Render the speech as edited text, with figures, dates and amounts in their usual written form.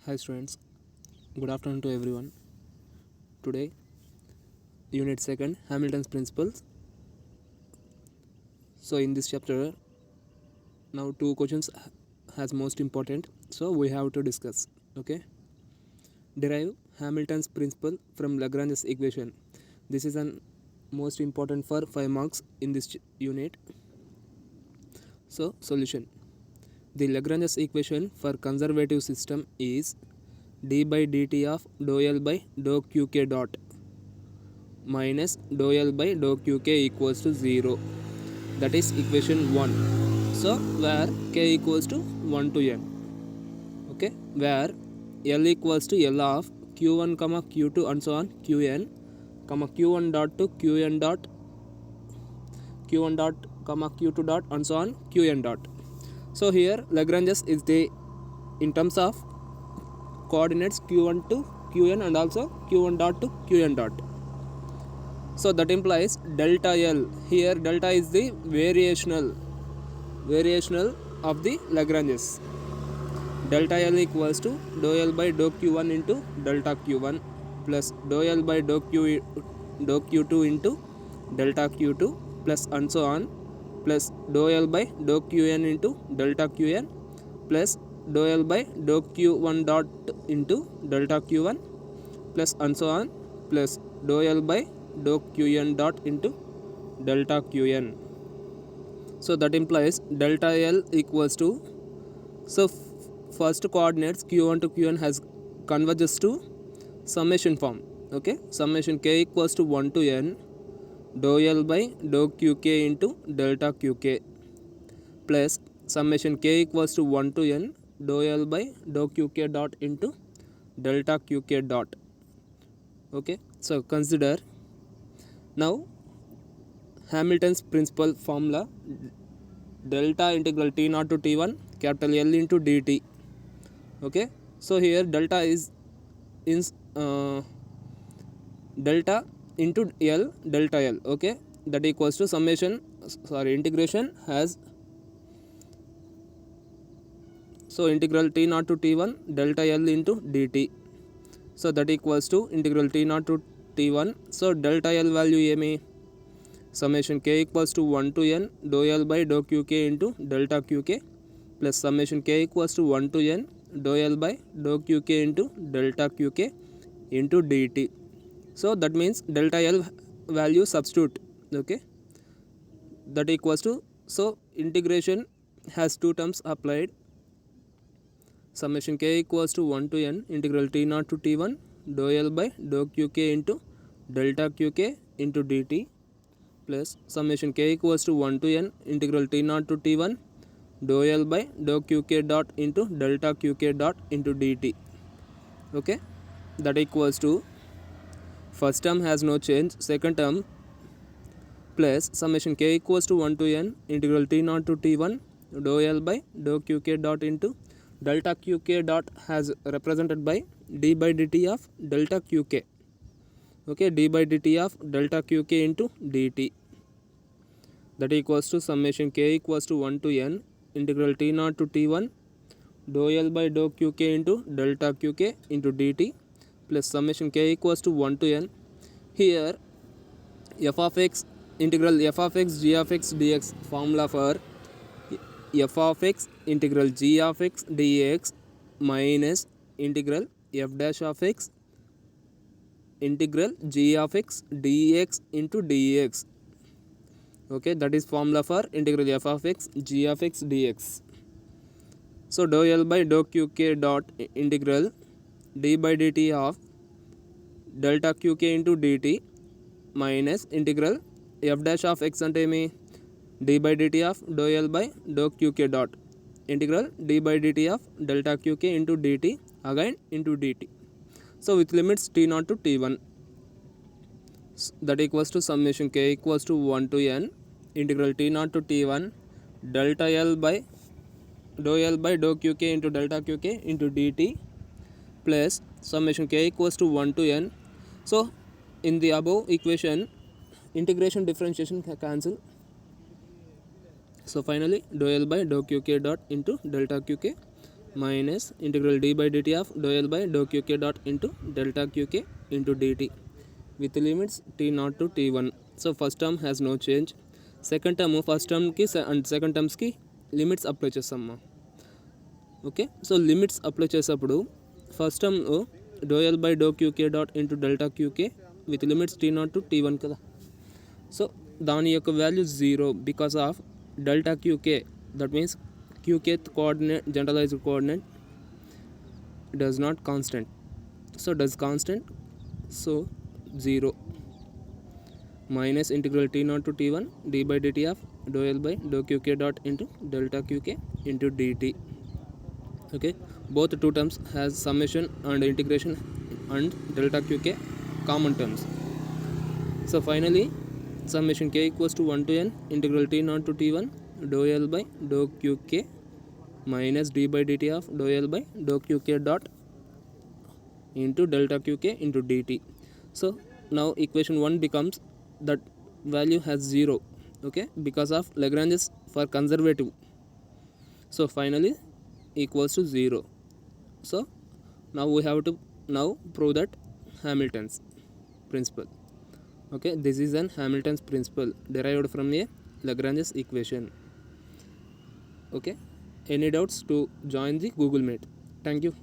Hi students, good afternoon to everyone. Today, Unit 2nd, Hamilton's Principles. So in this chapter, now two questions has most important. So we have to discuss. Okay, derive Hamilton's principle from Lagrange's equation. This is an most important for 5 marks in this unit. So solution. The Lagrange's equation for conservative system is d by dt of dou L by dou qk dot minus dou L by dou qk equals to 0. That is equation 1. So where k equals to 1 to n. Okay, where L equals to L of q1 comma q2 and so on qn comma q1 dot to qn dot q1 dot comma q2 dot and so on qn dot. So here Lagrange's is the in terms of coordinates q1 to qn and also q1 dot to qn dot. So that implies delta L. Here delta is the variational of the Lagranges. Delta L equals to dou L by dou q1 into delta q1 plus dou L by dou q2 into delta q2 plus and so on plus dou L by dou qn into delta qn plus dou L by dou q1 dot into delta q1 plus and so on plus dou L by dou qn dot into delta qn. So that implies delta L equals to, so first coordinates q1 to qn has converges to summation form. Okay, summation k equals to 1 to n dou L by dou qk into delta qk plus summation k equals to 1 to n dou L by dou qk dot into delta qk dot. Okay, so consider now Hamilton's principal formula delta integral t naught to t1 capital L into dt. Okay, so here delta is in delta into L delta L. Okay, that equals to summation integration has, so integral t naught to t1 delta L into dt. So that equals to integral t naught to t1. So delta L value emi summation k equals to 1 to n dou L by dou qk into delta qk plus summation k equals to 1 to n dou L by dou qk into delta qk into dt. So that means delta L value substitute. Okay, that equals to, so integration has two terms applied. Summation k equals to 1 to n integral t naught to t1 dou L by dou qk into delta qk into dt plus summation k equals to 1 to n integral t naught to t1 dou L by dou qk dot into delta qk dot into dt. Okay, that equals to first term has no change, second term plus summation k equals to 1 to n integral t naught to t1 dou L by dou qk dot into delta qk dot has represented by d by dt of delta qk. Okay, d by dt of delta qk into dt. That equals to summation k equals to 1 to n integral t naught to t1 dou L by dou qk into delta qk into dt plus summation k equals to 1 to n. Here f of x integral f of x g of x dx formula for f of x integral g of x dx minus integral f dash of x integral g of x dx into dx. Okay, that is formula for integral f of x g of x dx. So dou L by dou qk dot integral d by dt of delta qk into dt minus integral f dash of x ante emi d by dt of dou L by dou qk dot integral d by dt of delta qk into dt again into dt. So with limits t naught to t1, that equals to summation k equals to 1 to n integral t naught to t1 delta L by dou L by dou qk into delta qk into dt plus summation k equals to 1 to n. So in the above equation integration differentiation can cancel. So finally dou L by dou qk dot into delta qk minus integral d by dt of dou L by dou qk dot into delta qk into dt with limits t naught to t1. So first term has no change. Second term first term ki and second terms ki limits apply చేస్తామమ్మా. Okay, so limits apply చేసేటప్పుడు first term del L by del Q K dot into delta Q K with limits T naught to T one కదా. So దాని యొక్క value 0 because of delta Q K, that means Q K coordinate generalized coordinate does not constant. So does constant, so 0 minus integral t naught to t1 d by dt of dou L by dou qk dot into delta qk into dt. Okay, both two terms has summation and integration and delta qk common terms. So finally summation k equals to 1 to n integral t naught to t1 dou L by dou qk minus d by dt of dou L by dou qk dot into delta qk into dt. So now equation 1 becomes that value has 0, okay, because of Lagrange's for conservative. So finally equals to 0. So now we have to now prove that Hamilton's principle. Okay, this is an Hamilton's principle derived from a Lagrange's equation. Okay, any doubts to join the Google Meet. Thank you.